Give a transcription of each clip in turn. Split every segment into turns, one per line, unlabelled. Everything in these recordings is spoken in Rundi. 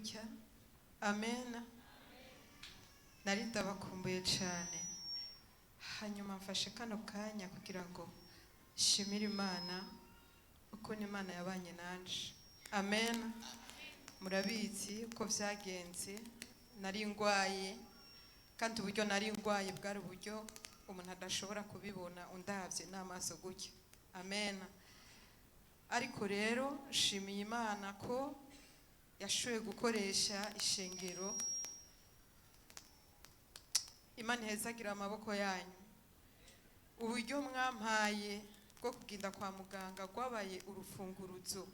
gutya. Amen. Nari ndabakumbuye cyane. Hanyuma mfashe kano kanya kugira ngo shimire Imana uko Imana yabanye nanje. Amen. Murabizi uko vyagenze, nari ngwaye kandi uburyo nari ngwaye bwari uburyo umuntu adashobora kubibona undavye n'amaso gutya. Amen. Ariko rero shimiye Imana ko yashoboye gukoresha ishengero. Imana ihezagira amaboko yanyu. Uburyo mwampaye bwo kugenda kwa muganga rwabaye urufunguruzo,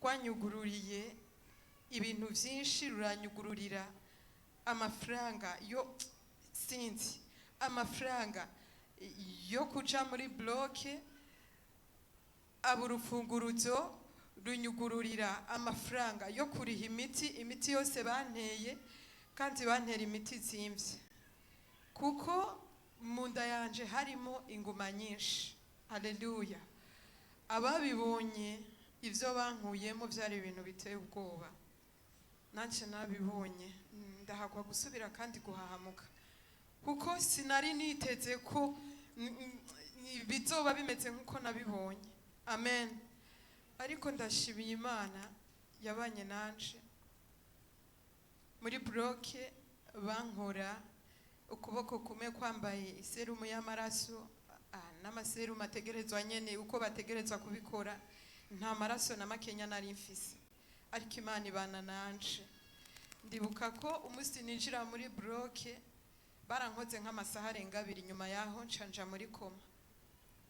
rwanyugururiye ibintu byinshi, ruranyugururira amafaranga yo sinzi, amafaranga yo kuja muri bloke, abo urufunguruzo runyugururira amafaranga yo kuriha imiti yose banteye, kandi bantera imiti zimvye kuko munda yanje harimo inguma nyinshi. Haleluya. Ababibonye ivyo bankuyemo byari ibintu biteye ubwoba. Nanje nabibonye ndahakwa gusubira kandi guhahamuka kuko sinari niteze ko bizoba bimeze nkuko nabibonye. Amen. Ariko ndashimiye Imana yabanye nanje. Muri bloke bankora ukuboko kumwe kwambaye iserumu y'amaraso, n'amaserumu ategerezwa nyene uko bategerezwa kubikora, nta maraso na makenya nari mfise, ariko Imana ibana nanje. Ndibuka ko umunsi ninjira muri bloke barankoze nk'amasaha arenga 2, nyuma yaho ncanja muri koma.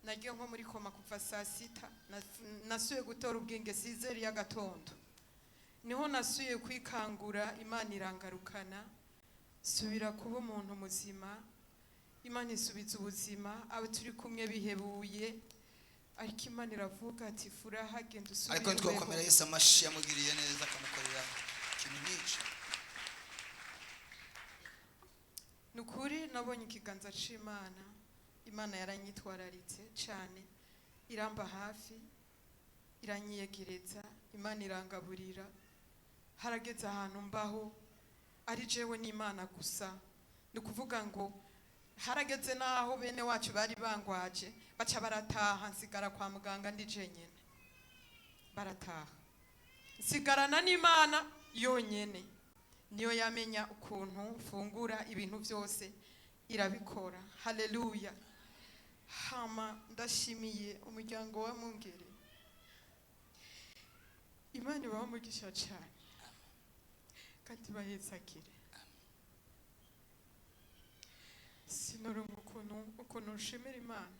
Nagiye nko muri koma kuva saa 6, nasuye gutora ubwenge 6 y'agatondo. Niho nasuye kwikangura, Imana irangarukana, subira kuba umuntu muzima. Imana isubiza ubuzima abo turi kumwe bihebuye, ariko Imana iravuga ati furaha genda usubire.
Ariko twakomera Yesu amashi yamugiriye neza akamukorera ikintu nk'icyo.
Nukuri nabonye ikiganza c'Imana. Imana yaranyitwararitse cyane, iramba hafi, iranyiyegereza. Imana irangaburira. Harageze ahantu mbaho ari jewe n'Imana gusa. Nukuvuga ngo harageze naho bene wacu bari bangwaje baca barataha, nsigara kwa muganga ndi jenyene. Barataha, nsigarana n'Imana yonyene, niyo yamenya ukuntu fungura ibintu byose irabikora. Haleluya. Hama ndashimiye umuryango wa Mungere. Imana ibamugisha cyane kandi bahezakire. Sinorongo ukuntu nshimira Imana.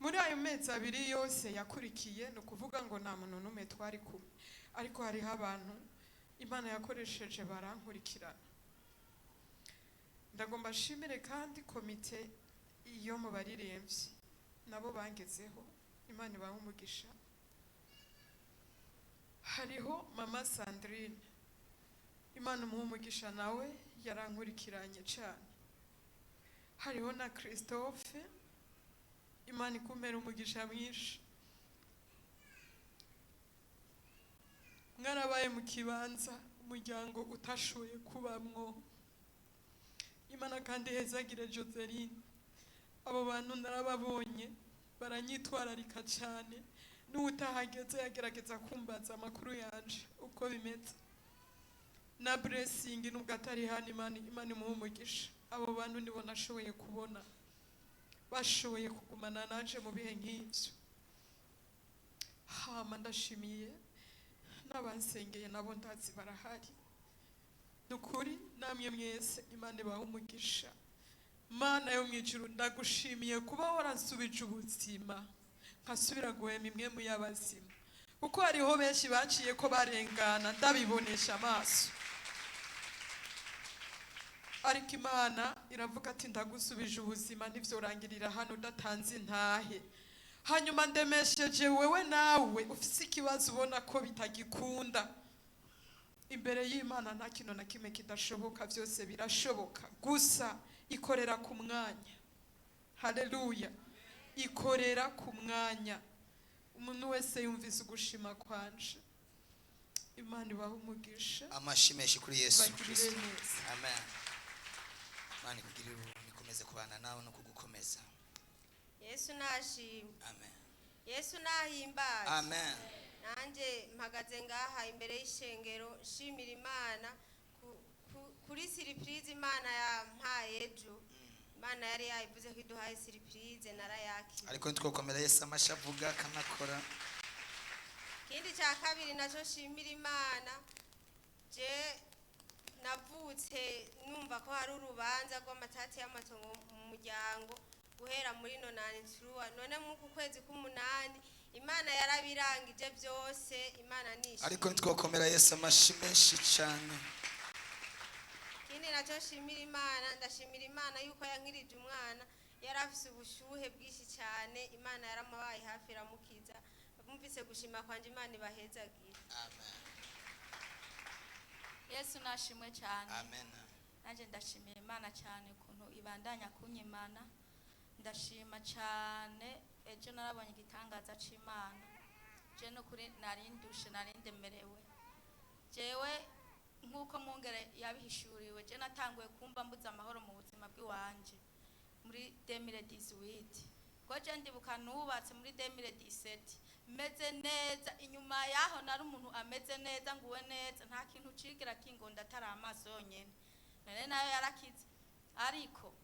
Muri ayo mezi 2 yose yakurikiye, no kuvuga ngo nta muntu n'umwe twari kumwe, ariko hariho abantu Imana yakoresheje barankurikirana. Ndagomba shimire kandi komite iyo mu baririmbyi nabo bangezeho. Imana ibahe umugisha. Hariho mama Sandrine, Imana umuhe umugisha, nawe yarankurikiranye cyane. Hariho na Christophe, Imana ikumere umugisha mwinshi. Mwarabaye mu kibanza umuryango utashoboye kubamwo. Imana kandi hezagire Joseline. Abo bantu narababonye baranyitwararika cyane, n'utahageze yagerageza kumbaza amakuru yanje uko bimeze. Na blessing nubwo atari hano, Imana imuhe umugisha. Abo bantu nibo nashoboye kubona bashoboye kugumana naje mu bihe nk'ibyo. Hama ndashimiye n'abansengeye nabo ndazi barahari. Nukuri namwe mwese Imana ibahe umugisha. Mana yo mwijuru, ndagushimiye kuba waransubije ubuzima nkasubira guhema imwe mu y'abazima, kuko hariho benshi baciye ko barengana ndabibonesha amaso, ariko Imana iravuga ati ndagusubije ubuzima, ntivyorangirira hano udatanze intahe. Hanyuma ndemesheje wewe nawe ufise ikibazo ubona ko bitagikunda. Imbere y'Imana nta kintu na kimwe kidashoboka, byose birashoboka. Gusa ikorera ku mwanya. Haleluya. Ikorera ku mwanya. Umuntu wese yumvise ugushima kwanje. imana ibaha umugisha
amashi menshi kuri Yesu
bagirire
Kristo.
neza.
Amen. Imana ikugirire ubuntu ikomeze kubana nawe no kugukomeza.
Yesu nashimwe.
Amen.
Yesu nahimbaze.
Amen.
Nanje mpagaze ngaha imbere y'ishengero nshimira Imana kuri surprise Imana yampaye ejo. Imana yari yayivuze ko iduhaye surprise narayakira.
Ariko ntitwokomera Yesu amashi avuga akanakora.
Ikindi cya kabiri naco nshimira Imana je navutse numva ko hari urubanza rw'amatati y'amatongo mu muryango guhera muri nonanitruwa none mu kwezi k'umunani Imana yarabirangije byose. Imana nishi
Ariko ntitwokomera Yesu amashi menshi cyane.
Ikindi naco nshimira Imana ndashimira Imana yuko yankirije umwana yarafise ubushuhe bwinshi cyane. Imana yaramubaye hafi iramukiza. Mumvise gushima kwanje Imana ibahezagira.
Amen.
Yesu nashimwe cyane.
Amen.
Nanje ndashimiye Imana cyane ukuntu ibandanya kunyimana. Ndashima cyane ejo narabonye igitangaza c'Imana. Je no kuri narindushe narindemerewe. Jewe nkuko mwongere yabihishuriwe je natanguye kumva mbuza amahoro mu buzima bw'iwanje muri 2018. Ko je ndibuka nubatse muri 2017 meze neza inyuma yaho nari umuntu ameze neza nguwe neza nta kintu cigira kingonda atari amaso yonyene none nayo yarakize ariko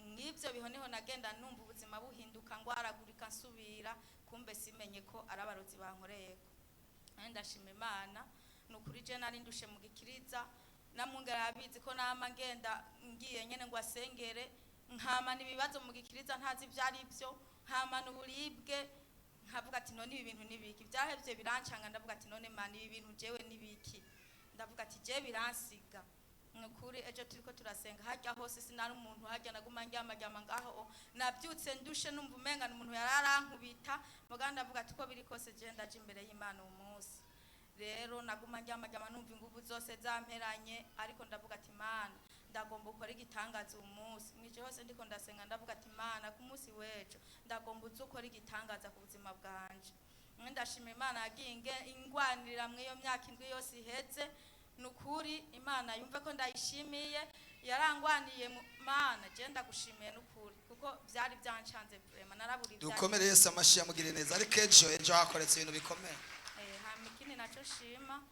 ngivyo biho niho nagenda numva ubuzima buhinduka ngwaragurika nsubira kumbe simenye ko arabarozi bankoreyeko none ndashima Imana nukuri je nari ndushe mu gikiriza namwungera abizi ko nama ngenda ngiye nyene ngo asengere nkama nibibazo mu gikiriza ntazi byari byo nkama n'uburibwe nkavuga ati none ibi bintu nibiki byahevye birancanga ndavuga ati none Mana ibi bintu jewe nibiki ndavuga ati je biransiga nukuri ejo turiko turasenga hajya hose sinari umuntu hajya naguma njyama ngaho nabyutse ndushe numva umenga n'umuntu yararankubita muga ndavuga ati ko biri kose je ndaje imbere y'Imana umunsi rero naguma njyama numva ingufu zose zamperanye ariko ndavuga ati Mana ndagomba ukora igitangaza umunsi mwije hose ndiko ndasenga ndavuga ati Mana ku munsi wejo ndagomba uzukora igitangaza ku buzima bwanje ndashima Imana yagiye ingwanirira mwiyo myaka indwi yose iheze nukuri Imana yumve ko ndayishimiye yarangwaniye Mana je ndagushimiye nukuri kuko byari byancanze vraiment naraburi byari
Dukomere Yesu amashi yamugirire neza ariko ejo hakoretse ibintu bikomeye.
Hamikini naco shima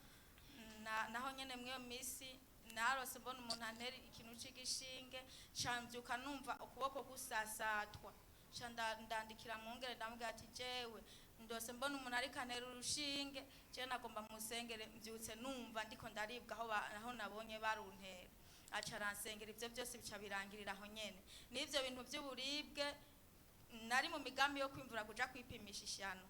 naho nyene mwiyo misi narose mbona umuntu antera ikintu cigishinge canvyuka numva ukuboko gusasatwa ndandikira mwongere ndamubwira ati jewe ndose mbona umuntu ari kantera urushinge je nagomba musengere mbyutse numva ndiko ndaribwa aho nabonye baruntera aca aransengera ivyo byose bica birangirira aho nyene n'ivyo bintu by'uburibwe nari mu migambi yo kwimvura kuja kwipimisha ishano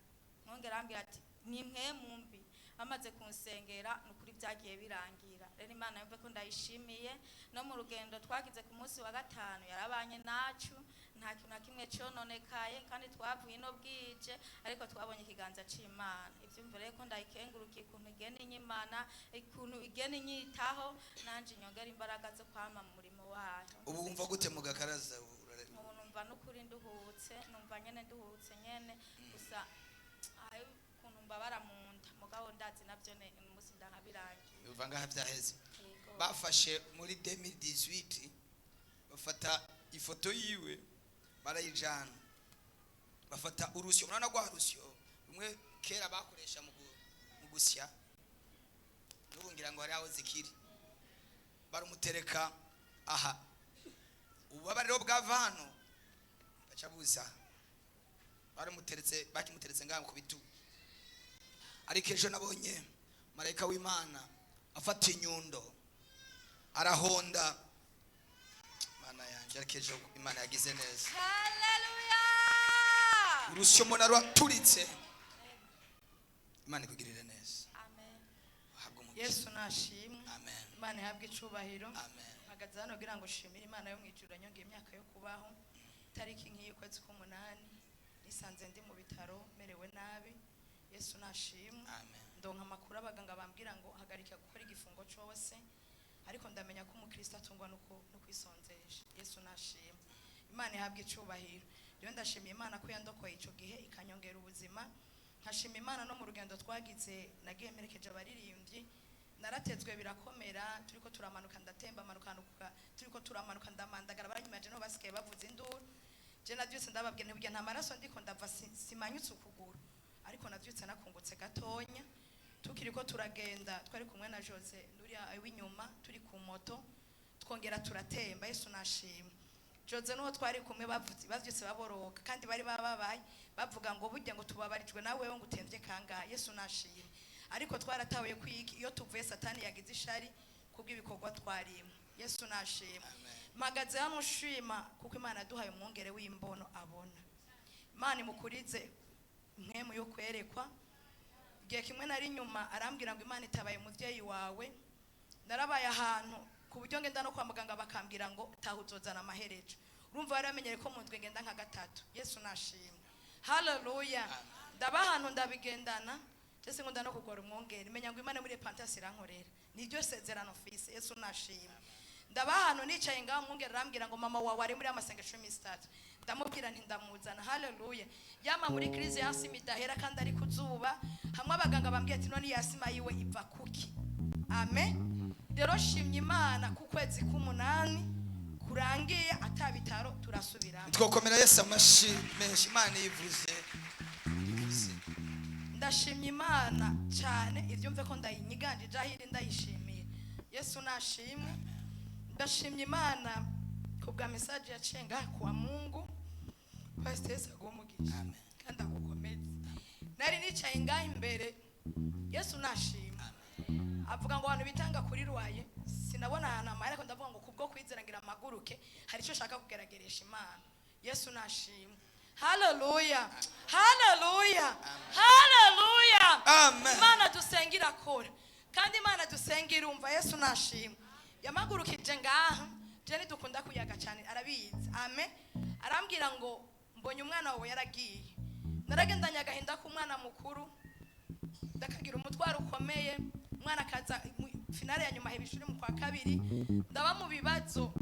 mwongere ambwira ati nimwe mumbi amaze kunsengera nukuri byagiye birangira rero Imana yumve ko ndayishimiye no mu rugendo twagize ku munsi wa gatanu yarabanye nacu nta kintu na kimwe cononekaye kandi twavuye no bwije ariko twabonye ikiganza c'Imana ivyo mbere ko ndayikengurukiye ukuntu igene inyimana ikuntu igene inyitaho nanje nyongera imbaraga zo kwama mu murimo wayo.
Ubu wumva gute mu gakaraza
ubu numva nukuri nduhutse numva nyene nduhutse nyene gusa ayo kuntu mbabara munda mugabo ndazi navyo ne umunsi ndahabirangiye
uva ngaha byaheze. Bafashe muri 2018 bafata ifoto yiwe barayijana bafata urusyo murana gwa rusyo rumwe kera bakoresha mu gusya n'ubungira ngo hari aho zikiri barumutereka aha ububabariro bw'avano bacabuza bakimuteretse ngaho ku bitugu ariko ejo nabonye marayika w'Imana afata inyundo arahonda Mana yanje ariko ejo Imana yagize neza.
Haleluya
Urusyo mona rwaturitse Imana ikugirire neza.
Amen.
Yesu nashimwe.
Amen.
Imana ihabwe icubahiro.
Amen.
Mpagaze hano kugira ngo shimire Imana yo mwijuru nyongeye imyaka yo kubaho tariki nk'iy'ukwezi k'umunani nisanze ndi mu bitaro merewe nabi. Yesu nashimwe.
Amen.
Ndonka amakuru abaganga bambwira ngo hagarika gukora igifungo cyose ariko ndamenya ko umukristo atungwa no kwisonzesha. Yesu nashimwe. Imana ihabwe icubahiro. Rero ndashimiye Imana ko yandokoye ico gihe ikanyongera ubuzima
nkashima imana no mu rugendo twagize nagiye merekeje abaririmbyi naratezwe birakomera turiko turamanuka ndatemba manuka turiko turamanuka ndamandagara baranyimaje no basigaye bavuza induru je navyutse ndababwiye ntibwiye nta maraso ndiko ndava simanyutse ukuguru ariko navyutse nakungutse gatonya tukiriko turagenda twari kumwe na Jose nduri w'inyuma turi ku moto twongera turatemba Yesu nashima Jose nuho twari kumwe bavyutse baboroka kandi bari bababaye bavuga ngo burya ngo tubabarijwe nawe ngo utemvye kanga Yesu nashima ariko twaratahuye kwiki iyo tuvuye satani yagize ishari kubw'ibikorwa twarimo Yesu nashima magaze hano ushima kuko Imana yaduhaye umwongere w'imbono abona Imana imukurize mwemu yo kwerekwa igihe kimwe nari nyuma arambwira ngo Imana itabaye umuvyeyi wawe narabaye ahantu ku buryo ngenda no kwa muganga bakambwira ngo taha uzozana amaherejo urumva baramenyere ko mu ndwe ngenda nka gatatu Yesu nashima haleluya ndaba ahantu ndabigendana Jese ngo ndano kugora umwongere menya ngo Imana muri Repentance irankorera niryo sezerano fise Yesu nashima ndaba ahantu nicaye ngaho umwongere arambwira ngo mama wawe ari muri amasengesho y'imistatu ndamubwira nti ndamuzana haleluya yama muri crise yansi midahera kandi ari kuzuba hamwe abaganga bambwiye ati none yasima yiwe iva kuki amen rero shimye Imana ku kwezi k'umunani kurangiye atabitaro turasubira
twokomera Yesu amashi menshi Imana yivuze
ndashimye Imana cyane ivyo mve ko ndayinyiganje jahiri ndayishimiye Yesu nashimwe ndashimye Imana kubwa message yacenga kwa Mungu Pastor Yesu agumugisha kandi agukomeze nari nicaye ngaho imbere Yesu nashimwe avuga ngo abantu bitanga kuri rwaye sinabona ahantu amara ariko ndavuga ngo kubwo kwizera ngira amaguruke hari icyo shaka kugerageresha Imana Yesu nashimwe haleluya haleluya haleluya
amen
Imana dusengira kora kandi Imana dusengira umva Yesu nashimwe yamagurukije ngaha je nidukunda kuyaga cyane arabizi amen arambwira ngo mbonye umwana wawe yaragiye naragendanye agahinda ku mwana mukuru ndakagira umutwaro ukomeye umwana kaza finale ya nyuma hebishuri mu kwa kabiri ndaba mu bibazo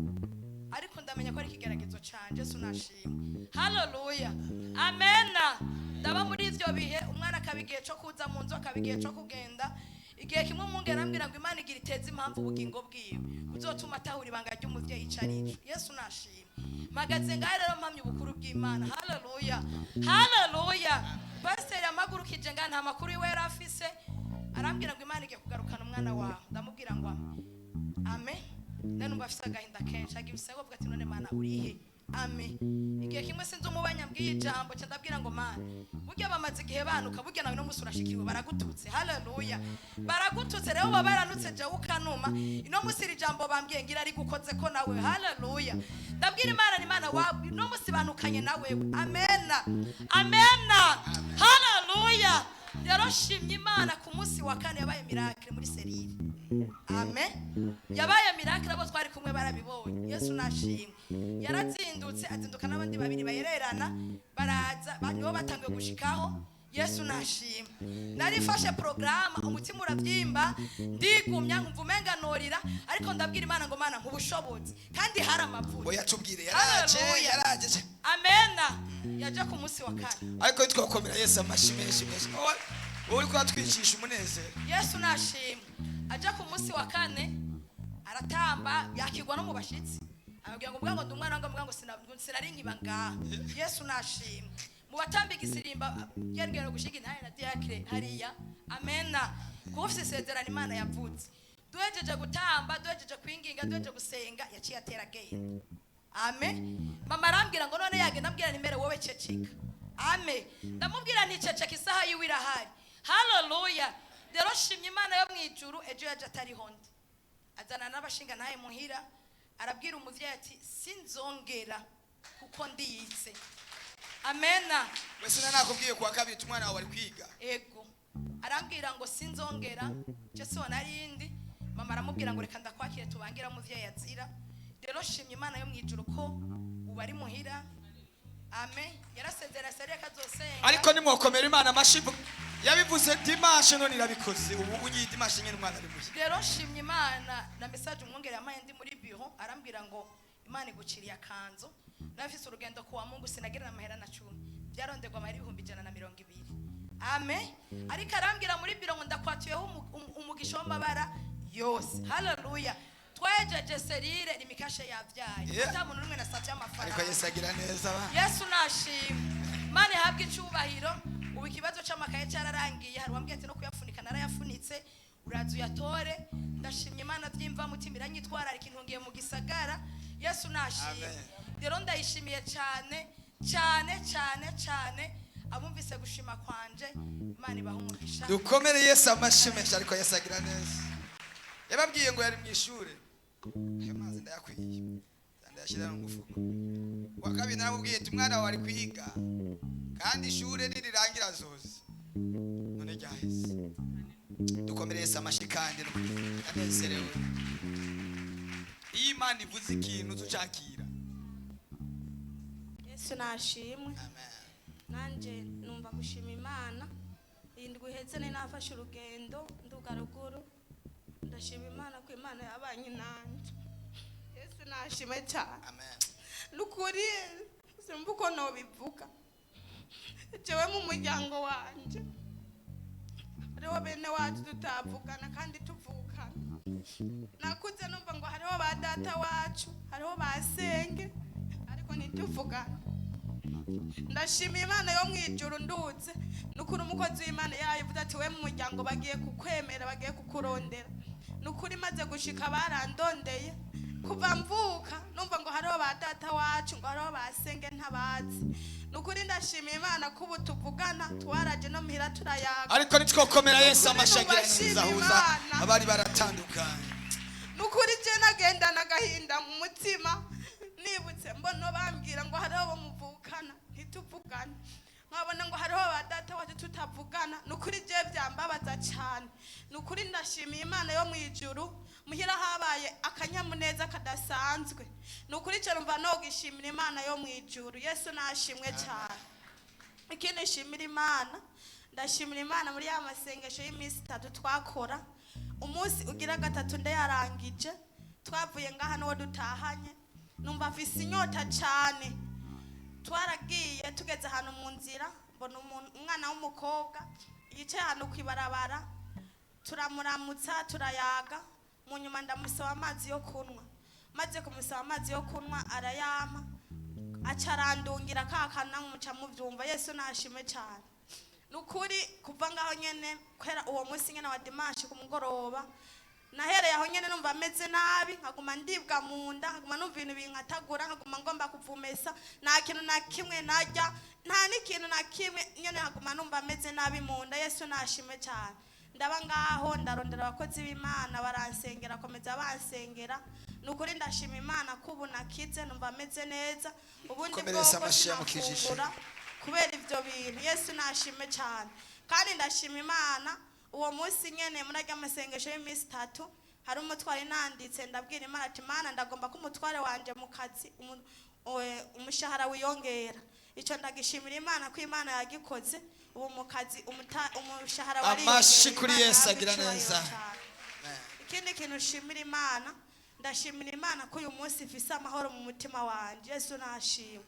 ariko ndamenya ko ari kigeragezo cyanje Yesu nashimwe haleluya amen ndaba muri ivyo bihe umwana kabigiye cyo kuza mu nzu akabigiye cyo kugenda igihe kimwe umwungere arambwira ngo Imana igira iteze impamvu ubugingo bwiwe uzotuma atahura ibanga ry'umuvyeyi icarico Yesu nashimwe magaze ngaho rero mpamye ubukuru bw'Imana haleluya haleluya pastor amagurukije nga nta makuru iwe yarafise arambwira ngo Imana igiye kugarukana umwana wawe ndamubwira ngo amen none mbafise agahinda kenshi agibise ngo ati none Mana urihe amen igihe kimwe sinzi umubanya mbwiye ijambo cyo ndabwira ngo Mana burya bamaze igihe banuka burya nawe no musi urashikiriwe baragututse haleluya baragututse rero babaranutse je ukanuma ino musi iri jambo bambwiye ngira ari gukoze ko nawe haleluya ndabwira Imana ni Mana wawe no musi banukanye nawe amen amen haleluya rero shimye Imana ku musi wa kane yabaye miracle muri serire amen yabaye miracle abo twari kumwe barabibonye Yesu nashimwe yarazindutse azinduka n'abandi babiri bayererana baraza nibo batangiye gushikaho Yesu nashimwe narifashe programme umutima urabyimba ndigumya nkumva umenga norira ariko ndabwira Imana ngo Mana nkubushobozi kandi hari amavuta
oya tubwire yaraje
amen yaje ku musi wa kane
ariko twakomera Yesu amashi menshi wowe ko atwicisha umunezero
Yesu nashimwe aje ku musi wa kane aratamba yakigwa no mu bashitsi ababwira ngo mbwa ngo ndumwana ngo mbwa ngo sinari nkibanga Yesu nashimwe mu batambika isirimba yergero gushika intare na diakre hariya amena kufise sezerano Imana yavutse duhejeje gutamba duhejeje kwinginga duhejeje gusenga yaciye atera gate amen mama arambwira ngo none yage nabwira imbere wowe ceceka amen ndamubwira nti ceceka isaha yiwe irahari haleluya rero shimye Imana yo mwijuru ejo yaje atari honde azana n'abashinga naye muhira arabwira umuvyeyi ati sinzongera kuko ndiyitse amena
wese nakubwiye kwa kabiri tumwana wawe ari kwiga
ego arambwira ngo sinzongera je so narindi mama aramubwira ngo reka ndakwakire tubangira umuvyeyi azira rero shimye Imana yo mwijuru ko ubari muhira amen yarasezera sari akazosenga
ariko nimwokomera Imana amashivu yabivuze dimanche none irabikoze ubu unyi dimanche nyene umwana ari mushya
rero shimye Imana na message umwongere yamaye ndi muri bureau arambwira ngo Imana iguciriye akanzo nafise urugendo kuwa Mungu sinagira na mahera na 10 byarondegwa amahera 120 amen. Ariko arambwira muri biro ngo ndakwatuyeho umugisha w'amabara yose. Haleluya. Twejeje serire nimikashe yavyaye.
Yeah.
Ata muntu numwe nasavye
ariko
amafaranga.
Yesu agira neza abana.
Yesu nashimwe. Mane habwe icubahiro. Ubu ikibazo c'amakaye cyararangiye. Hari wambwiye ati no kuyafunika narayafunitse. Uraza uyatore. Ndashimye Imana vyimva mutima iranyitwara ikintu ngiye mu gisagara. Yesu nashimwe. Rero ndayishimiye cyane cyane cyane cyane. Abumvise gushima kwanje Imana ibaha umugisha.
Dukomere Yesu amashimisha ariko Yesu agira neza. Yababwiye ngo yari mu ishure. Ayo mazi ndayakwiye. Ndayashira mu mufuko. Wakabiri naramubwiye ati umwana wawe ari kwiga. Kandi ishure nirirangira zoze. None ryahise. Dukomere Yesu amashi kandi anezerewe. Iyi Imana ivuze ikintu tucakira.
Yesu nashimwe.
Amen.
Nanje numva gushima Imana. Indwi iheze nafashe urugendo nduga ruguru. Ndashima Imana ko Imana yabanye nanje. Yesu nashimwe cyane.
Amen.
Nukuri simba uko nobivuga. Jewe mu muryango wanje hariho bene wacu tutavugana kandi tuvukana. Nakuze numva ngo hariho ba data wacu, hariho ba senge, ariko ntituvugana. Ndashima Imana yo mwijuru ndutse nukuri umukozi w'Imana yayivuze ati we mu muryango bagiye kukwemera, bagiye kukurondera. Nukuri maze gushika barandondeye kuva mvuka numva ngo hariho ba data wacu, ngo hariho ba senge ntabazi. Nukuri ndashima Imana ko ubu tuvugana, twaraje no muhira turayaga.
Ariko nitwokomera Yesu amashagira nziza huza abari baratandukanye.
Nukuri je nagenda nagahinda mu mutima nibutse mbono bambwira ngo hariho bo muvukana ntituvugana. Nkabona ngo hariho ba data wacu tutavugana. Nukuri je byambabaza cyane. Nukuri ndashima Imana yo mwijuru muhira habaye akanyamuneza kadasanzwe. Nukuri cyo numva no gishimira Imana yo mwijuru. Yesu nashimwe cyane. Ikindi shimira Imana, ndashimira Imana muri ya masengesho y'imisi 3 twakora. Umunsi ugira gatatu ndayarangije. Twavuye ngaha no dutahanye. Numva afise inyota cyane. Twaragiye tugeze hano mu nzira mbona umwana w'umukobwa yicaye hano kwibarabara. Turamuramutsa turayaga. Mu nyuma ndamusaba amazi yo kunwa. Maze kumusaba amazi yo kunwa arayama. Acarandungira kakana muca muvyumva. Yesu nashime cyane. Nukuri kuva ngaho nyene kwera uwo munsi nyene wa dimanche ku mugoroba nahereye aho nyene numva ameze nabi, nkaguma ndibwa mu nda, nkaguma numva ibintu binkatagura, nkaguma ngomba kuvumesa, nta kintu na kimwe narya, nta n'ikintu na kimwe nyene, nkaguma numva ameze nabi mu nda. Yesu nashime cyane. Ndaba ngaho ndarondera abakozi b'Imana baransengera, komeza bansengera. Nukuri ndashima Imana ko ubu nakize numva ameze neza. Ubundi bwo sinafungura kubera ivyo bintu. Yesu nashime cyane. Kandi ndashima Imana uwo munsi nyene murajya amasengesho y'imisi 3 hari umutware nanditse ndabwira Imana ati Mana ndagomba ko umutware wanje mu kazi umushahara wiyongera. Ico ndagishimira Imana ko Imana yagikoze. Ubu mu kazi umushahara wari
amashi kuri Yesu agira neza.
Ikindi kintu shimira Imana, ndashimira Imana ko uyu munsi ifise amahoro mu mutima wanje. Yesu nashimwe.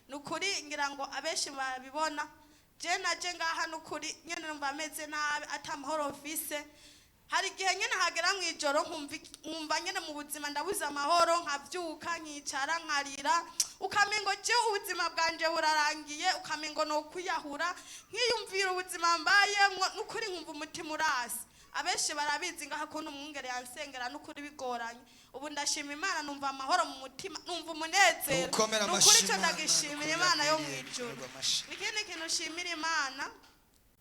Nukuri ngira ngo abeshi babibona je naje ngaha nukuri nyene numva ameze nabi atamahoro ofise. Hari gihe nyene hagera mu ijoro nkumva nyene mu buzima ndabuza amahoro, nkavyuka nkicara nkarira, ukamengo je ubuzima bwanje burarangiye, ukamengo no kuyahura, nkiyumvira ubuzima mbayemwo nukuri nkumva umutima urasi. Abeshi barabizi ngaha kuntu umwungere yansengera nukuri bigoranye. Ubu ndashima Imana numva amahoro mu mutima, numva umunezero. Nukuri cyo ndagishimira Imana yo mwijuru. Ikindi kintu shimira Imana,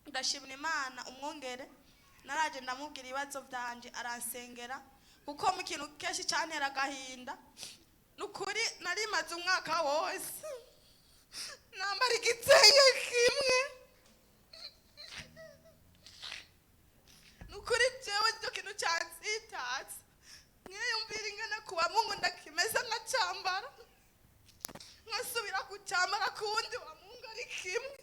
ndashimira Imana umwungere naraje ndamubwira ibibazo byanje aransengera kuko mu kintu keshi cyantera gahinda. Nukuri nari maze umwaka wose nambara igitenge kimwe. Nukuri jewe cyo kintu cyansitatse. Nkiyumvira ingana kuba Mungu ndakimeza nkacambara. Nkasubira kucambara kundi wa Mungu ari kimwe.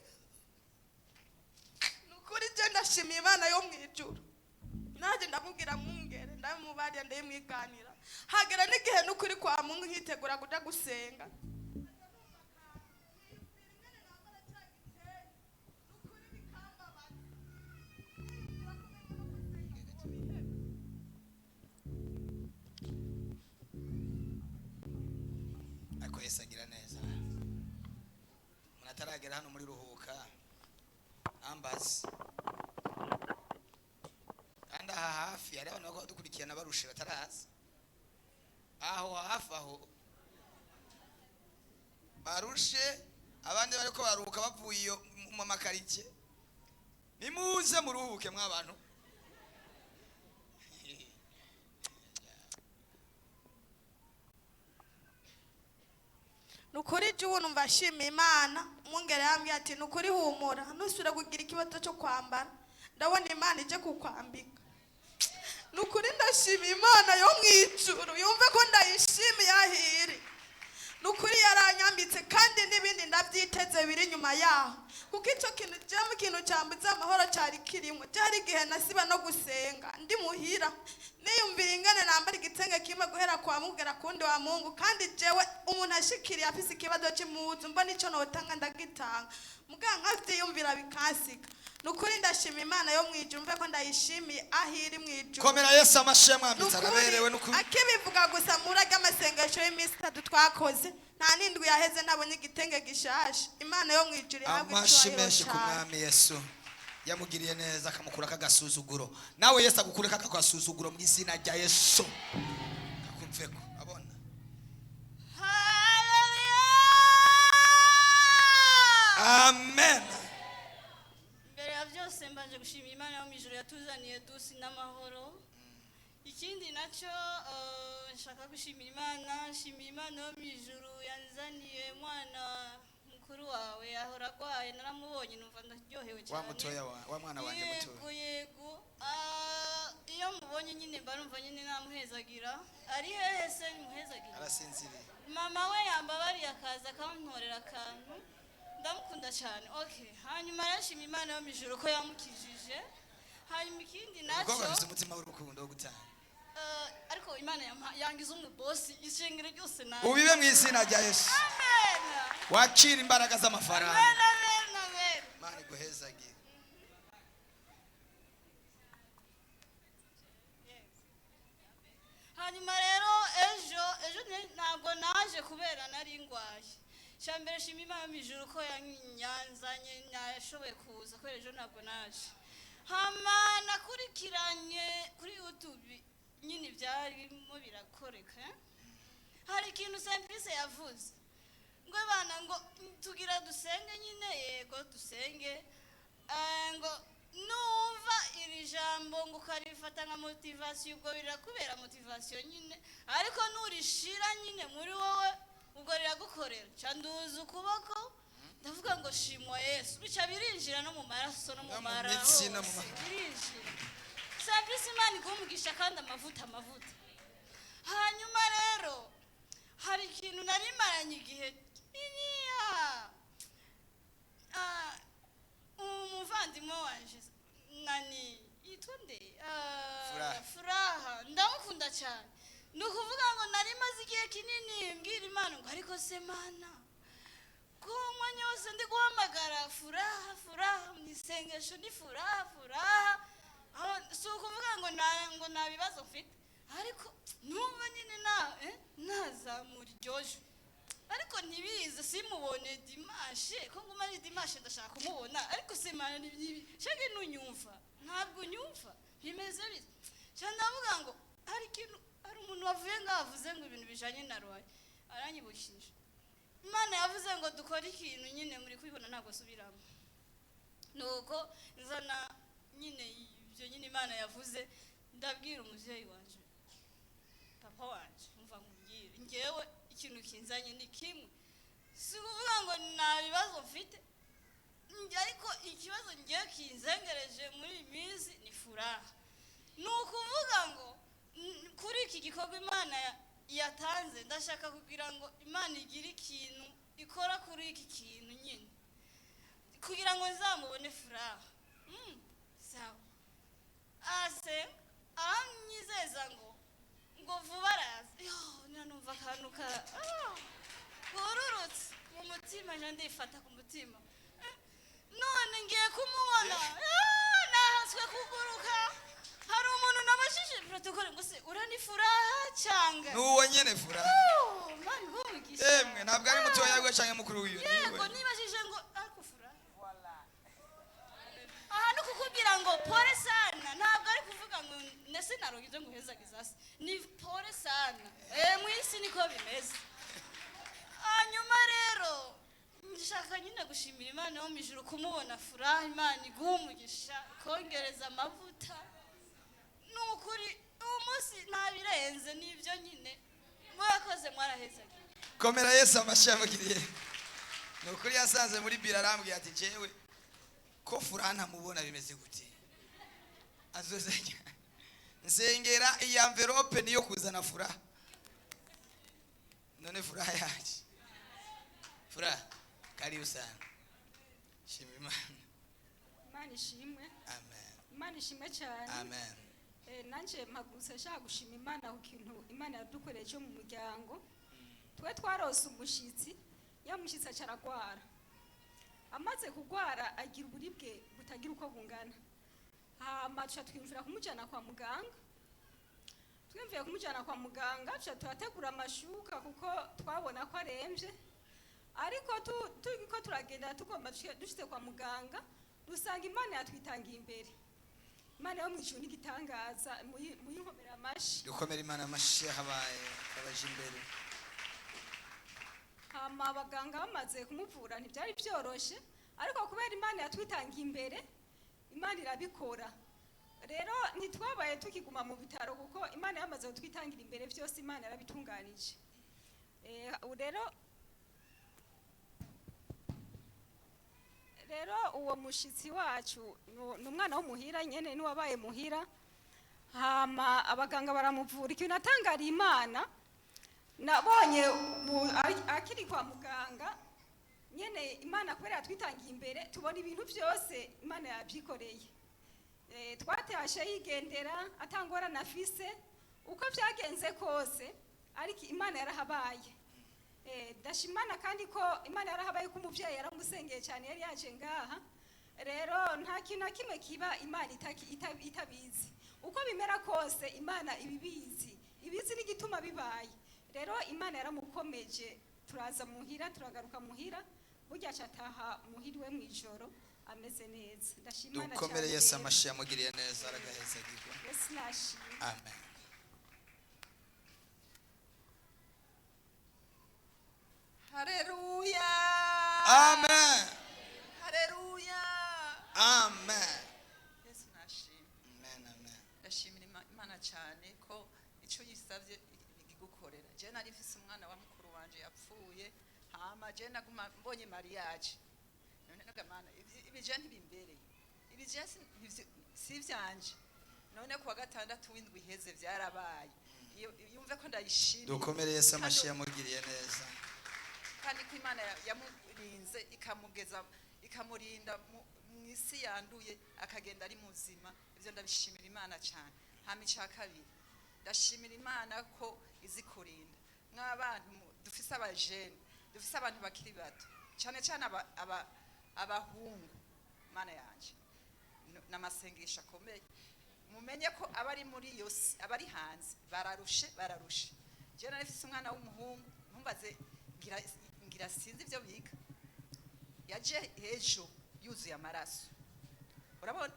Nukuri je ndashimira Imana yo mwijuru. Naje ndamubwira mwungere ndamubariya ndayimwiganira. Hagera n'igihe nukuri kwa Mungu nkitegura kuja gusenga. Nukuri bikamba
ariko Yesu agira neza. Umuntu ataragera hano muri ruhuka ambazi kandi aha hafi hari abantu bako dukurikirana barushe bataraza aho hafi aho barushe abandi bariko baruhuka bavuye mu makarike. Nimuze muruhuke mwabantu.
nukuri juu numva shima Imana umwungere yambwiye ati nukuri humura nusubira kugira ikibazo cyo kwambara ndabona Imana ije kukwambika. Nukuri ndashima Imana yo mwijuru yumve ko ndayishimiye ahiri. Nukuri yaranyambitse kandi n'ibindi ndabyiteze biri nyuma yaho kuko icyo kintu cyama ikintu cyambuza amahoro cyari kirimo cyari igihe nasiba no gusenga ndi muhira niyumvira ingane nambara igitenge kimwe guhera kwa mugera kundi wa Mungu kandi jewe umuntu ashikiriye afise ikibazo cy'impuzu mbona icyo notanga ndagitanga muganga avyiyumvira bikasika. Nukuri ndashima Imana yo mwijuru mve ko ndayishimiye ahiri mwijuru.
Komera Yesu amashemwe ambitse araberewe nukuri.
Akibivuga gusa murage amasengesho y'iminsi 3 twakoze nta nindwi yaheze nabonye igitenge gishashe. Imana yo mwijuru yahabwe
amashimeshi ku mwami Yesu yamugiriye neza akamukura kagasuzuguro. Nawe Yesu agukure kagasuzuguro mu izina rya Yesu. Akumveko abona. Amen.
Mbere ya byose mbanje gushimira Imana yo mwijuru yatuzaniye dusi n'amahoro. Ikindi nacyo nshaka gushimira Imana, nshimira Imana yo mwijuru yanzaniye mwana mukuru wawe ahora agwaye naramubonye numva ndaryohewe cyane.
Wa mutoya wa mwana wanje mutoya.
Yego iyo mubonye nyine mba numva nyine namuhezagira. Ari hehe se muhezagira?
Arasinziriye.
Mama we yambabariye akaza akantorera akantu. Ndamukunda cyane. Okay, hanyuma yashimye Imana yo mwijuru ko yamukijije. Hanyuma ikindi nacyo
Ubwo bafite umutima w'urukundo wo gutanga.
Ariko Imana yangize umubosi ishengere ryose nawe.
Ubibe mu izina rya Yesu.
Amen.
Wakira imbaraga z'amafaranga.
Amen.
Imana iguhezagire.
Hanyuma rero ejo ntabwo naje kubera nari ngwaye. Cyambere shima Imana mwijuru ko yanyanzanye nashoboye kuza kubera ejo ntabwo naje. Hama nakurikiranye kuri YouTube nyine byarimo birakoreka. Hari ikintu Simplice yavuze ngo bana ngo tugira dusenge nyine yego dusenge ngo numva iri jambo ngo ukarifata nka motivation ubwo birakubera motivation nyine ariko nurishira nyine muri wowe ubwo riragukorera canduza ukuboko ndavuga ngo shimwa Yesu bica birinjira no mu maraso no mu maraso birinjira Simplice Imana igumugisha kandi amavuta hanyuma rero hari ikintu nari maranye igihe umuvandimwe wanje nani yitwa nde Furaha ndamukunda cyane nukuvuga ngo nari maze igihe kinini mbwira Imana ngo ariko se Mana ko umwanya wose ndi guhamagara Furaha mwisengesho ni Furaha si ukuvuga ngo nta bibazo mfite ariko numva nyine nazamura iryojo ariko ntibize simubone Dimashe ko nguma ari Dimashe ndashaka kumubona ariko Imana shenge nunyumva ntabwo nyumva bimeze bite cyane ndavuga ngo hari umuntu wavuye ngavuze ngo ibintu bijanye na Roy aranyibukije Imana yavuze ngo dukore ikintu nyine muri kwibona ntabwo subiramo nuko nzana nyine ibyo nyine Imana yavuze ndabwira umuvyeyi wanje papa wanje umva nkubwire ngewe ikintu kinzanye ni kimwe si kuvuga ngo nta bibazo mfite ariko ikibazo ngiye kinzengereje muri iyi minsi ni Furaha ni ukuvuga ngo kuri iki gikorwa Imana yatanze ndashaka kugira ngo Imana igire ikintu ikora kuri iki kintu nyine kugira ngo nzamubone Furaha sawa aranyizeza ngo vuba araza nanumva akantu kururutse mu mutima ndifata ku mutima none ngiye kumubona nahaswe kuguruka hari umuntu nabashije protocole ngo se urani Furaha cyanga
nuwo nyene Furaha
mani
emwe ntabwo ari mutoya we canke mukuru wiwe
yego nibajije ngo akufura aha no kukubwira ngo pole sana ntabwo ari kuvuga ngo nese narongize ngo hezagiza se ni pole sana mwisi niko bimeze hanyuma rero ndashaka nyine gushimira Imana yo mijuru kumubona furaha Imana iguha umugisha kongereza amavuta nukuri umunsi ntabirenze nibyo nyine murakoze mwarahezagiye
komera Yesu amashimwe nukuri yasanze muri bira arambwiye ati jewe ko furaha ntamubona bimeze gute azozenya nsengera iyi envelope niyo kuzana furaha none furaha yaje furaha karibu sana shimira Imana
Imana ishimwe
amen
Imana ishimwe cyane
amen
nanje mpagurutse nshaka gushima Imana ku kintu Imana yadukoreye cyo mu muryango twe twarose umushitsi yamushitsi acaragwara amaze kugwara agira uburibwe butagira uko bungana hama twimvira kumujana kwa muganga twimviye kumujana kwa muganga turategura amashuka kuko twabona ko aremvye ariko turiko turagenda tugomba dushitse kwa muganga dusanga Imana yatwitangiye imbere Imana yo mwijuru n'igitangaza muyinkomera amashi
dukomera Imana amashi habaye abaje imbere
hama abaganga bamaze kumuvura ntibyari byoroshe ariko kubera Imana yatwitangiye imbere Imana irabikora rero ntitwabaye tukiguma mu bitaro kuko Imana yamaze kutwitangira imbere byose Imana yarabitunganije rero uwo mushitsi wacu n'umwana w'umuhira nyene ni wabaye muhira hama abaganga baramuvura ikintu natangariye Imana nabonye akiri kwa muganga nyene Imana kubera yatwitangiye imbere tubona ibintu byose Imana yabyikoreye twatashe yigendera atangora nafise uko byagenze kose ariko Imana yarahabaye ndashimana kandi ko Imana yarahabaye ko umuvyeyi yaramusengeye cyane yari yaje ngaha rero nta kintu na kimwe kiba Imana itabizi uko bimera kose Imana ibibizi n'igituma bibaye rero Imana yaramukomeje turaza muhira turagaruka muhira burya cataha muhiriwe mwijoro ameze neza ndashimana cyane
dukomere Yesu amashi yamugiriye neza aragahezagirwa
Yesu nashimye
amen
Haleluya
amen
Haleluya
amen
Yesu nashimye
amen
ndashimira Imana cyane ko icyo yisabye igigukorera je nari mfise umwana wa mukuru wanje yapfuye hama je naguma mbonye mariage none nagamana ibije ntibimbereye ibije si vyanje none kuwa gatandatu w'indwi iheze byarabaye yumve ko ndayishimiye
dukomere Yesu amashi yamugiriye neza
kandi ko Imana yamurinze ikamurinda mu isi yanduye akagenda ari muzima ibyo ndabishimira Imana cyane hama icya kabiri ndashimira Imana ko izi kurinda nk'abantu dufise abajene dufise abantu bakiri bato cyane cyane abahungu Mana yanje n'amasengesho akomeye mumenye ko abari muri iyo abari hanze bararushe je narifise umwana w'umuhungu ntumbaze ngira sinzi ibyo biga yaje ejo yuzuye amaraso urabona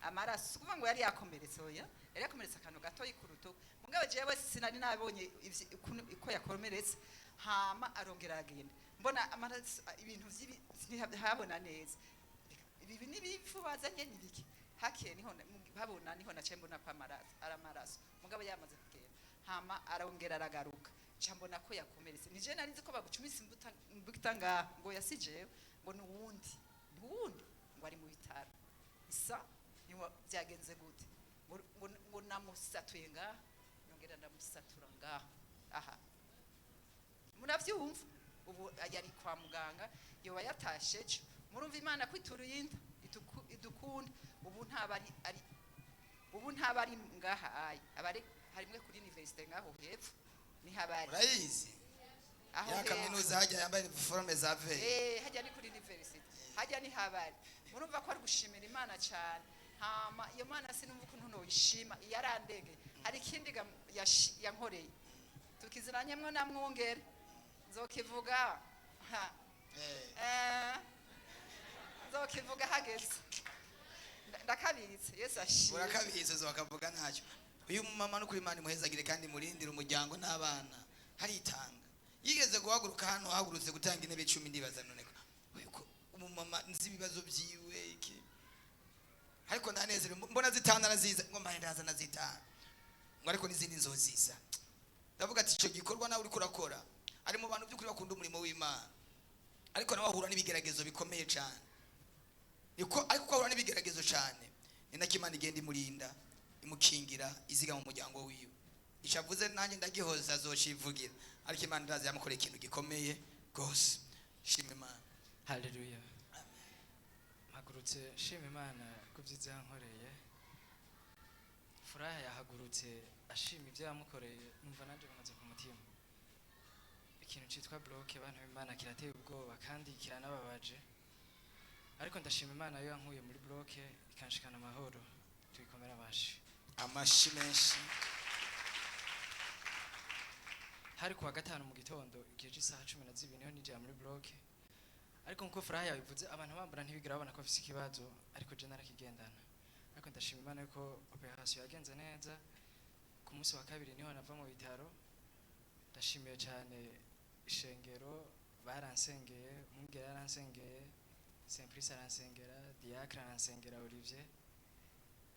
amaraso kuvuga ngo yari yakomeretse oya yari yakomeretse akantu gato y'ikuruto mugabo jewe sinari nabonye uko yakomeretse hama arongera agenda mbona amaraso ibintu habona neza ibi nibifu bazanye nibiki hakiye niho babona niho nace mbona ko amaraso mugabo yamaze kugenda hama arongera aragaruka cyambona ko yakomeretse nije nari nzi ko bagucumisa imbuta ngo yasijewe ngo nuwundi ngo ari mu bitaro isa niho byagenze gute ngo namusatuye ngaha yongera ndamusatura ngaha aha muravyumva ubu yari kwa muganga yoba yatashe murumva Imana kwiturinda idukunda ubu ntabari ngaha abari harimwe kuri university ngaho hepfo ni habari
urayizi ya kaminuza hajya yambaye forme za veille
hajya ni kuri university hajya ni habari murumva ko ari gushimira Imana cyane hama iyo Mana sinumva ukuntu no yishima yarandege hari ikindi yankoreye
tukiziranyemwo na mwungere nzokivuga nzokivuga hageze ndakabitse Yesu ashimwe
urakabizi zobakavuga ntacyo uyu mama no kuri Imana imuhezagire kandi murindire umuryango n'abana haritanga yigeze guhaguruka hano hagurutse gutanga intebe 10 ndibaza none ko umumama nzi ibibazo byiwe iki ariko ndanezere mbona zitana naziza ngo mbaye ndaza nazitana ngo ariko n'izindi nzoziza ndavuga ati icyo gikorwa nawe uri kurakora ari mu bantu by'ukuri bakunda umurimo w'Imana ariko nawe ahura n'ibigeragezo bikomeye cyane ariko ahura n'ibigeragezo cyane ni nako Imana igenda imurinda imukingira iziga mu muryango wiwe ishavuze nanjye ndagihoza azoshivugira ariko Imana ndaza yamukoreye ikintu gikomeye gose shima Imana
haleluya mpagurutse shima Imana kubyiza yankoreye furaha yahagurutse ashima ibyo yamukoreye numva nanje bimaze ku mutima ikintu cyitwa bloke abantu b'Imana kirateye ubwoba kandi kiranababaje ariko ndashima Imana yo yankuye muri bloke ikanshikana amahoro tuyikomera amashi menshi hari kuwa gatanu mu gitondo igihe cy'isaha 12 niho nijya muri bloke ariko nkuko furaha yabivuze abantu bambura ntibigira babona ko afite ikibazo ariko je narakigendana ariko ndashima Imana yuko operation yagenze neza ku munsi wa kabiri niho nava mu bitaro ndashimiye cyane ishengero baransengeye umugera yaransengeye Simplice aransengera Diacre aransengera Olivier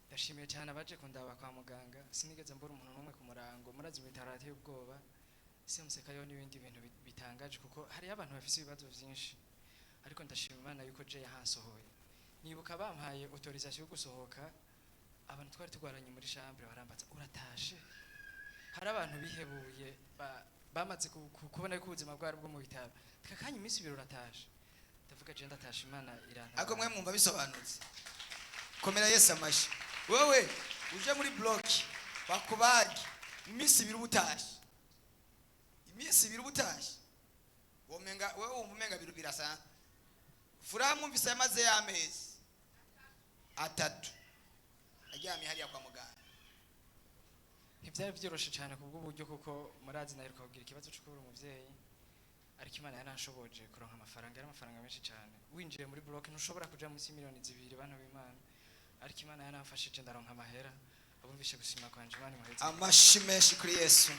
ndashimiye cyane abaje kundaba kwa muganga sinigeze mbura umuntu n'umwe ku murango murazi mu bitaro ateye ubwoba simusekayo n'ibindi bintu bitangaje kuko hari abantu bafite ibibazo byinshi ariko ndashima Imana yuko je yahansohoye nibuka bampaye autorisation yo gusohoka abantu twari tugwaranye muri chambre barambatsa uratashe hari abantu bihebuye bamaze kubona ko ubuzima bwari bwo mu bitaro tukakanya iminsi ibiro uratashe ndavuga je ndatashe Imana iranta
ako mwe mwumva bisobanutse komera Yesu amashi wowe uje muri block bakubagi iminsi ibiro ubutashe iminsi ibiro ubutashe wowe umumenga biro birasa furaha mwumvise yamaze y'amezi 3 aryamye hariya kwa muganga
ntibyari byoroshe cyane kubw'uburyo kuko murazi naheruka kugira ikibazo cyo kubura umuvyeyi ariko Imana yanashoboje kuronka amafaranga menshi cyane winjiye muri block ntushobora kuja munsi miliyoni 2 bantu b'Imana ariko Imana yanafashije ndaronka amahera abumvishe gusima kwanje Imana imuheze
amashi menshi kuri Yesu